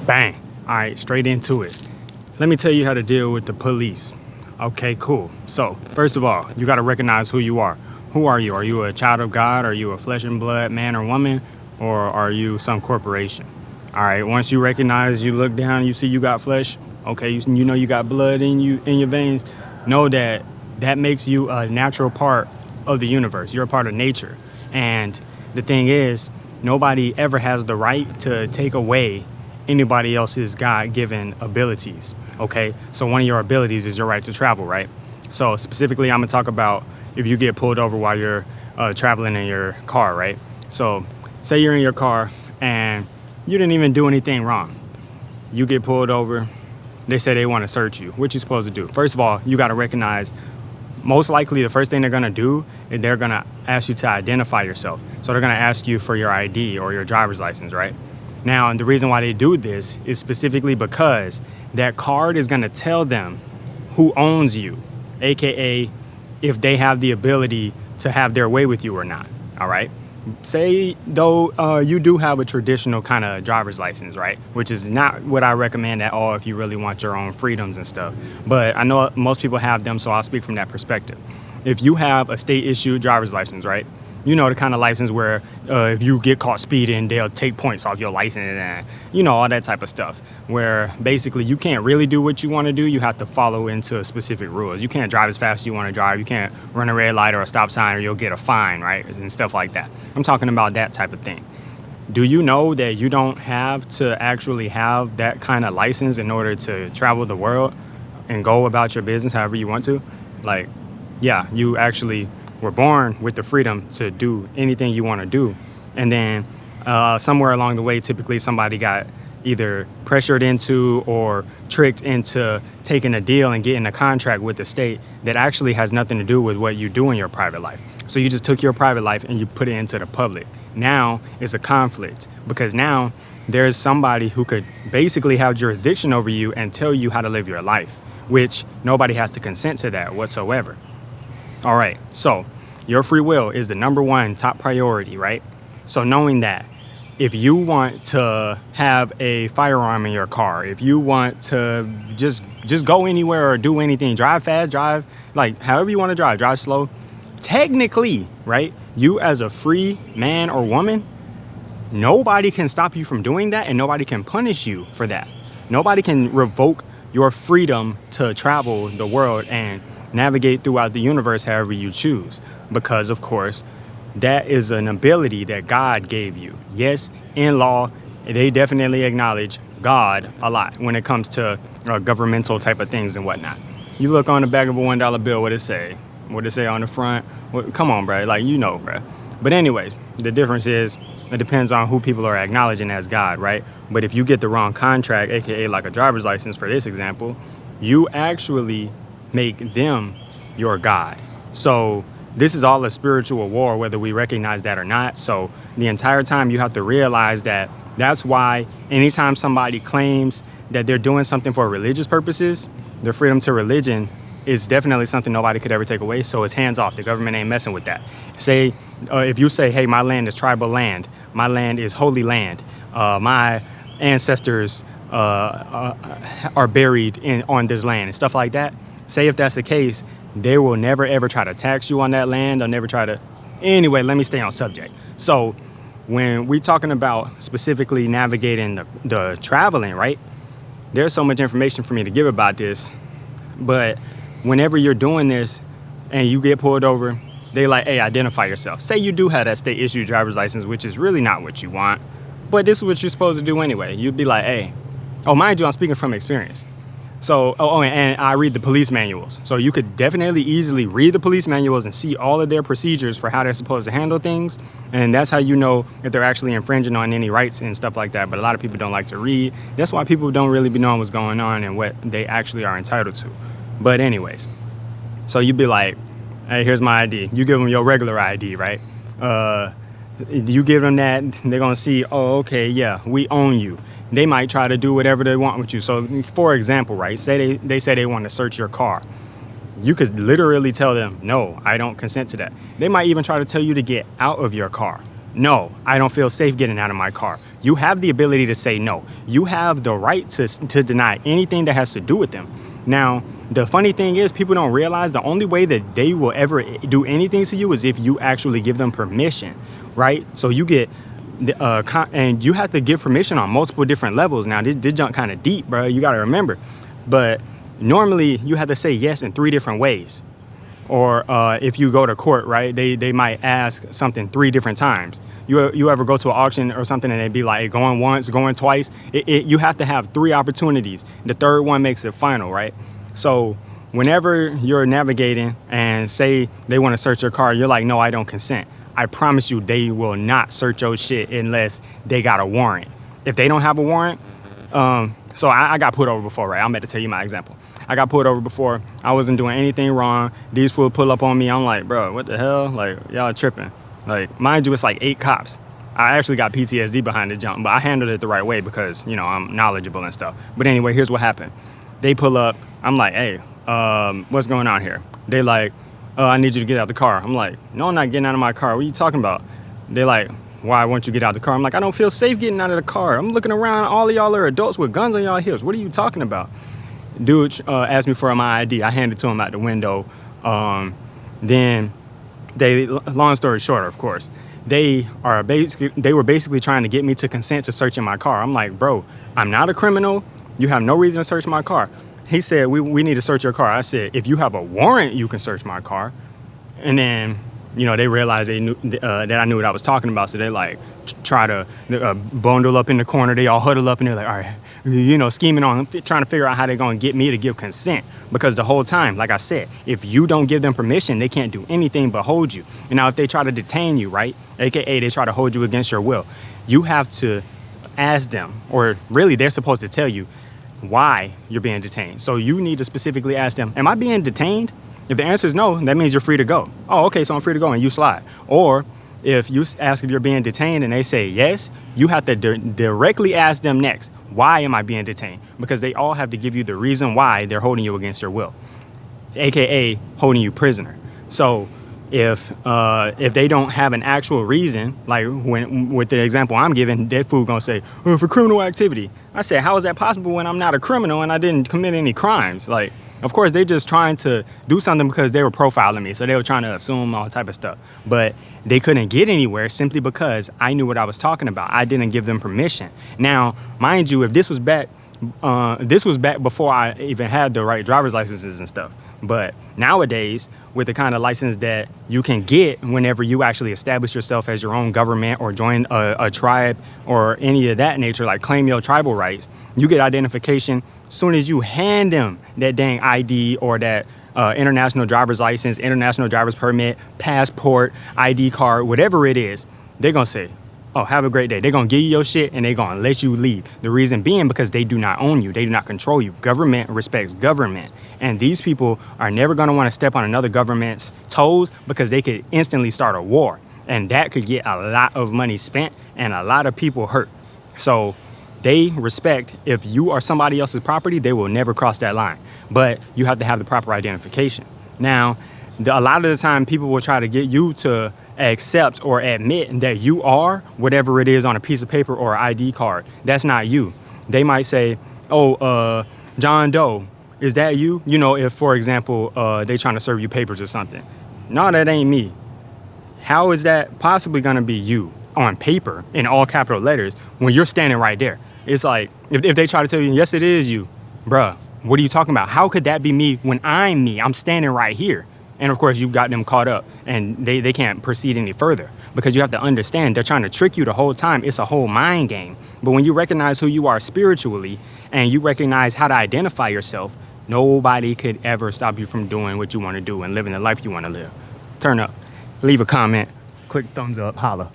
Bang. All right, straight into it. Let me tell you how to deal with the police. Okay, cool. So, first of all, you got to recognize who you are. Who are you? Are you a child of God? Are you a flesh and blood man or woman? Or are you some corporation? All right, once you recognize, you look down, you see you got flesh. Okay, you know you got blood in your veins. Know that that makes you a natural part of the universe. You're a part of nature. And the thing is, nobody ever has the right to take away anybody else's God-given abilities. Okay, so one of your abilities is your right to travel, right? So specifically, I'm gonna talk about if you get pulled over while you're traveling in your car, right? So say you're in your car and you didn't even do anything wrong. You get pulled over. They say they want to search you. What you supposed to do? First of all, you got to recognize, most likely the first thing they're going to do is they're going to ask you to identify yourself. So they're going to ask you for your ID or your driver's license, right? Now, and the reason why they do this is specifically because that card is going to tell them who owns you, aka if they have the ability to have their way with you or not. All right. Say though you do have a traditional kind of driver's license, right? Which is not what I recommend at all if you really want your own freedoms and stuff. But I know most people have them, so I'll speak from that perspective. If you have a state issued driver's license, right? You know, the kind of license where if you get caught speeding, they'll take points off your license and, you know, all that type of stuff. Where basically you can't really do what you want to do. You have to follow into specific rules. You can't drive as fast as you want to drive. You can't run a red light or a stop sign or you'll get a fine, right? And stuff like that. I'm talking about that type of thing. Do you know that you don't have to actually have that kind of license in order to travel the world and go about your business however you want to? Like, yeah, you actually were born with the freedom to do anything you want to do. And then somewhere along the way, typically somebody got either pressured into or tricked into taking a deal and getting a contract with the state that actually has nothing to do with what you do in your private life. So you just took your private life and you put it into the public. Now it's a conflict because now there's somebody who could basically have jurisdiction over you and tell you how to live your life, which nobody has to consent to that whatsoever. All right, so your free will is the number one top priority, right? So knowing that, if you want to have a firearm in your car, if you want to just go anywhere or do anything, drive fast, drive like however you want to drive slow, technically, right? You as a free man or woman, nobody can stop you from doing that and nobody can punish you for that. Nobody can revoke your freedom to travel the world and navigate throughout the universe however you choose, because of course that is an ability that God gave you. Yes, in law they definitely acknowledge God a lot when it comes to governmental type of things and whatnot. You look on the back of a $1 bill, what it say on the front? Come on, bro, like, you know, bro. But anyways, the difference is it depends on who people are acknowledging as God, right? But if you get the wrong contract, aka like a driver's license for this example, you actually make them your God. So this is all a spiritual war, whether we recognize that or not. So the entire time you have to realize that that's why anytime somebody claims that they're doing something for religious purposes, their freedom to religion is definitely something nobody could ever take away. So it's hands off. The government ain't messing with that. Say, if you say, hey, my land is tribal land, my land is holy land, my ancestors are buried on this land and stuff like that. Say if that's the case, they will never ever try to tax you on that land. They'll never try to. Anyway, let me stay on subject. So when we're talking about specifically navigating the traveling, right? There's so much information for me to give about this. But whenever you're doing this and you get pulled over, they like, hey, identify yourself. Say you do have that state issued driver's license, which is really not what you want. But this is what you're supposed to do anyway. You'd be like, hey, oh, mind you, I'm speaking from experience. So, and I read the police manuals. So you could definitely easily read the police manuals and see all of their procedures for how they're supposed to handle things. And that's how you know if they're actually infringing on any rights and stuff like that. But a lot of people don't like to read. That's why people don't really be knowing what's going on and what they actually are entitled to. But anyways, so you'd be like, hey, here's my ID. You give them your regular ID, right? You give them that, they're going to see, oh, okay, yeah, we own you. They might try to do whatever they want with you. So, for example, right, say they say they want to search your car. You could literally tell them, no, I don't consent to that. They might even try to tell you to get out of your car. no, I don't feel safe getting out of my car. You have the ability to say no. You have the right to deny anything that has to do with them. Now, the funny thing is, people don't realize the only way that they will ever do anything to you is if you actually give them permission, right? So you get, and you have to give permission on multiple different levels. Now, this junk kind of deep, bro. You got to remember. But normally, you have to say yes in 3 different ways. Or if you go to court, right, they might ask something 3 different times. You ever go to an auction or something and they'd be like, going once, going twice? You have to have 3 opportunities. The 3rd one makes it final, right? So whenever you're navigating and say they want to search your car, you're like, no, I don't consent. I promise you they will not search your shit unless they got a warrant. If they don't have a warrant, so I got put over before, right? I'm about to tell you my example. I got pulled over before. I wasn't doing anything wrong. These fools pull up on me. I'm like, bro, what the hell? Like, y'all tripping. Like, mind you, it's like 8 cops. I actually got PTSD behind the jump, but I handled it the right way because, you know, I'm knowledgeable and stuff. But anyway, here's what happened. They pull up. I'm like, hey, what's going on here? They like, I need you to get out of the car. I'm like, no, I'm not getting out of my car. What are you talking about? They like, why won't you get out of the car? I'm like, I don't feel safe getting out of the car. I'm looking around. All of y'all are adults with guns on y'all hips. What are you talking about? Dude asked me for my ID. I handed it to him out the window. Then long story short, of course, they were basically trying to get me to consent to searching my car. I'm like, bro, I'm not a criminal. You have no reason to search my car. He said, we need to search your car. I said, if you have a warrant, you can search my car. And then, you know, they realized they knew that I knew what I was talking about. So they like try to bundle up in the corner. They all huddle up and they're like, all right, you know, scheming on, trying to figure out how they're going to get me to give consent. Because the whole time, like I said, if you don't give them permission, they can't do anything but hold you. And now if they try to detain you, right, AKA they try to hold you against your will, you have to ask them, or really they're supposed to tell you why you're being detained. So you need to specifically ask them, am I being detained? If the answer is no, that means you're free to go. Oh, okay, so I'm free to go, and you slide. Or if you ask if you're being detained and they say yes, you have to directly ask them next, why am I being detained? Because they all have to give you the reason why they're holding you against your will, AKA holding you prisoner. So if they don't have an actual reason, like with the example I'm giving, that fool gonna say, oh, for criminal activity. I said, how is that possible when I'm not a criminal and I didn't commit any crimes? Like, of course, they just trying to do something because they were profiling me. So they were trying to assume all type of stuff. But they couldn't get anywhere simply because I knew what I was talking about. I didn't give them permission. Now, mind you, if this was back before I even had the right driver's licenses and stuff. But nowadays, with the kind of license that you can get whenever you actually establish yourself as your own government or join a tribe or any of that nature, like claim your tribal rights, you get identification soon as you hand them that dang ID or that international driver's license, international driver's permit, passport, ID card, whatever it is. They're going to say, oh, have a great day. They're going to give you your shit and they're going to let you leave. The reason being because they do not own you. They do not control you. Government respects government. And these people are never going to want to step on another government's toes because they could instantly start a war. And that could get a lot of money spent and a lot of people hurt. So they respect, if you are somebody else's property, they will never cross that line. But you have to have the proper identification. Now, a lot of the time, people will try to get you to accept or admit that you are whatever it is on a piece of paper or ID card. That's not you. They might say, oh, John Doe, is that you? You know, if, for example, they trying to serve you papers or something. No, that ain't me. How is that possibly going to be you on paper in all capital letters when you're standing right there? It's like, if they try to tell you, yes, it is you, bruh, what are you talking about? How could that be me when I'm me? I'm standing right here. And of course, you got them caught up and they can't proceed any further because you have to understand they're trying to trick you the whole time. It's a whole mind game. But when you recognize who you are spiritually and you recognize how to identify yourself, nobody could ever stop you from doing what you want to do and living the life you want to live. Turn up, leave a comment, quick thumbs up, holla.